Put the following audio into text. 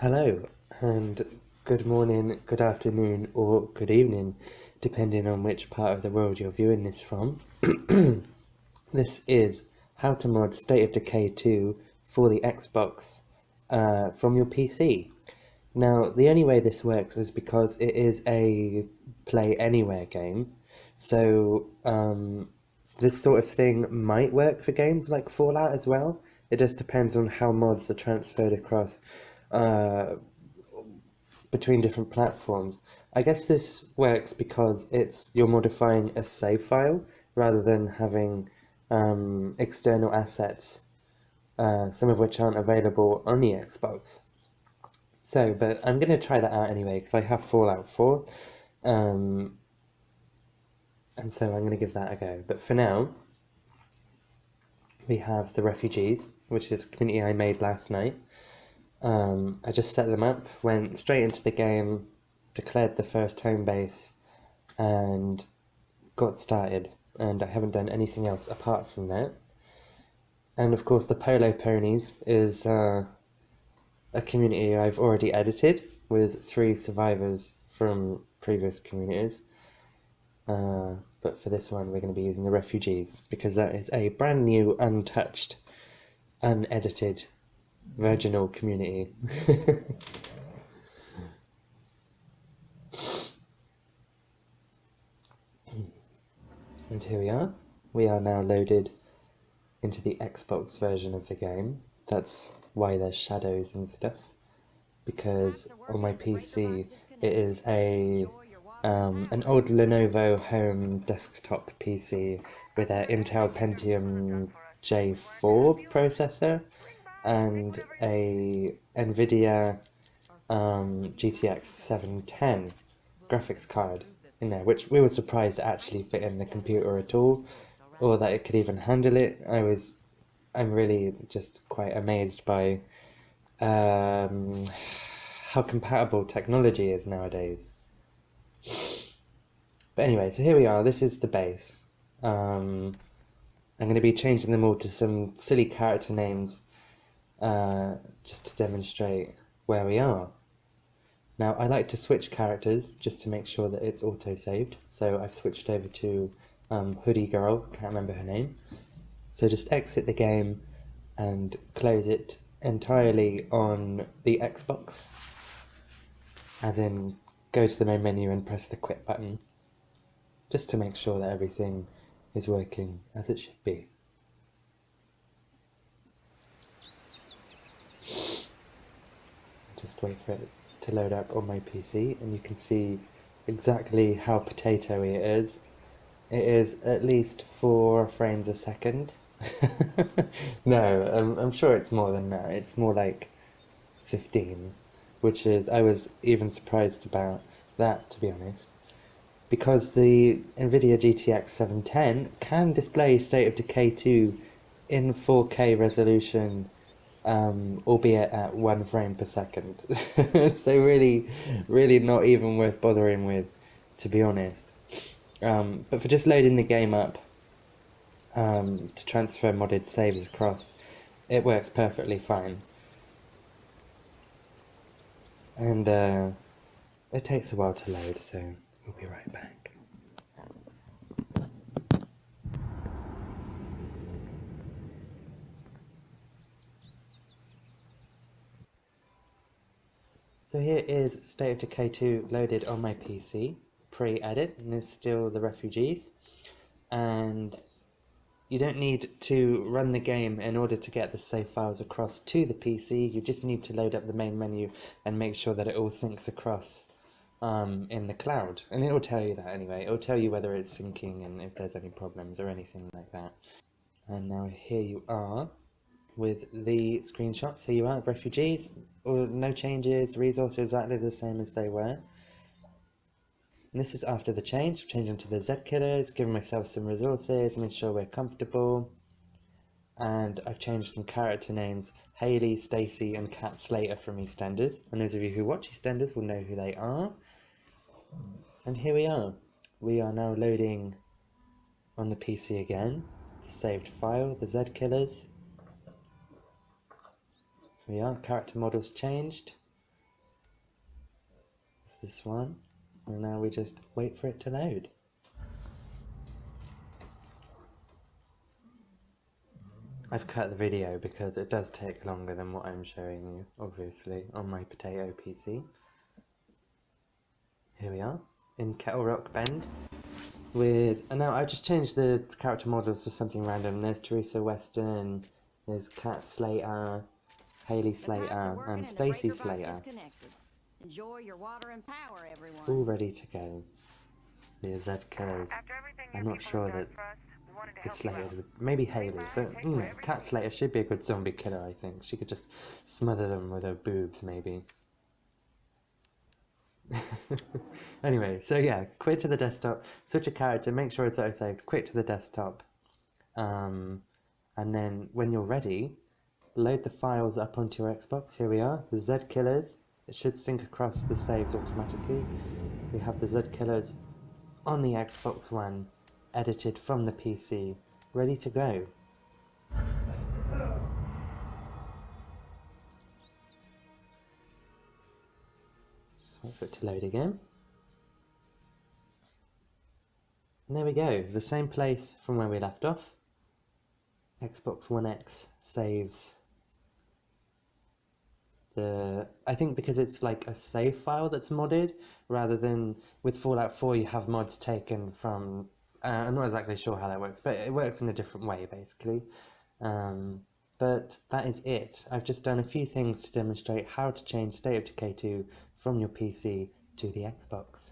Hello, and good morning, good afternoon, or good evening, depending on which part of the world you're viewing this from. This is how to mod State of Decay 2 for the Xbox from your PC. Now, the only way this works was because it is a play anywhere game, so this sort of thing might work for games like Fallout as well. It just depends on how mods are transferred across uh, between different platforms. I guess this works because you're modifying a save file rather than having external assets, some of which aren't available on the Xbox. So, but I'm going to try that out anyway because I have Fallout 4, um, and so I'm going to give that a go. But for now, we have the refugees, which is a community I made last night. I just set them up, went straight into the game, declared the first home base, and got started. And I haven't done anything else apart from that. And of course, the Polo Ponies is a community I've already edited with 3 survivors from previous communities. But for this one, we're going to be using the refugees because that is a brand new, untouched, unedited, virginal community. And here we are. We are now loaded into the Xbox version of the game. That's why there's shadows and stuff, because on my PC it is an old Lenovo home desktop PC with an Intel Pentium J4 processor and a NVIDIA GTX 710 graphics card in there, which we were surprised to actually fit in the computer at all, or that it could even handle it. I'm really just quite amazed by how compatible technology is nowadays. But anyway, so here we are. This is the base. I'm going to be changing them all to some silly character names just to demonstrate where we are. Now, I like to switch characters just to make sure that it's auto-saved. So I've switched over to Hoodie Girl, can't remember her name. So just exit the game and close it entirely on the Xbox. As in, go to the main menu and press the quit button. Just to make sure that everything is working as it should be. Just wait for it to load up on my PC and you can see exactly how potatoey it is. It is at least 4 frames a second. No, I'm sure it's more than that. It's more like 15, which is, I was even surprised about that, to be honest. Because the NVIDIA GTX 710 can display State of Decay 2 in 4K resolution, albeit at 1 frame per second. So really not even worth bothering with, to be honest. But for just loading the game up to transfer modded saves across, it works perfectly fine. And it takes a while to load, so we'll be right back. So here is State of Decay 2 loaded on my PC, pre-edit, and there's still the refugees. And you don't need to run the game in order to get the save files across to the PC. You just need to load up the main menu and make sure that it all syncs across in the cloud. And it will tell you that anyway. It will tell you whether it's syncing and if there's any problems or anything like that. And now here you are with the screenshots. Here you are, refugees, or no changes, resources exactly the same as they were. And this is after the change. I've changed them to the Z killers, given myself some resources, made sure we're comfortable. And I've changed some character names, Haley, Stacy, and Kat Slater from EastEnders. And those of you who watch EastEnders will know who they are. And here we are. We are now loading on the PC again, the saved file, the Z killers. Here we are, character models changed. this one, and now we just wait for it to load. I've cut the video because it does take longer than what I'm showing you, obviously, on my potato PC. Here we are, in Kettle Rock Bend, with, and now I just changed the character models to something random. There's Teresa Weston, there's Kat Slater, Haley Slater, and Stacy Slater. Enjoy your water and power, everyone. All ready to go. The Z Killers. I'm not sure that the Slayers would, maybe Haley, but you know, Kat Slater should be a good zombie killer, I think. She could just smother them with her boobs, maybe. Anyway, so yeah, quit to the desktop, switch a character, make sure it's auto-saved, quit to the desktop, and then when you're ready, load the files up onto your Xbox. Here we are, the Z Killers. It should sync across the saves automatically. We have the Z Killers on the Xbox One, edited from the PC, ready to go. Just wait for it to load again. And there we go, the same place from where we left off. Xbox One X saves I think because it's like a save file that's modded, rather than with Fallout 4 you have mods taken from, I'm not exactly sure how that works, but it works in a different way basically. But that is it. I've just done a few things to demonstrate how to change State of Decay 2 from your PC to the Xbox.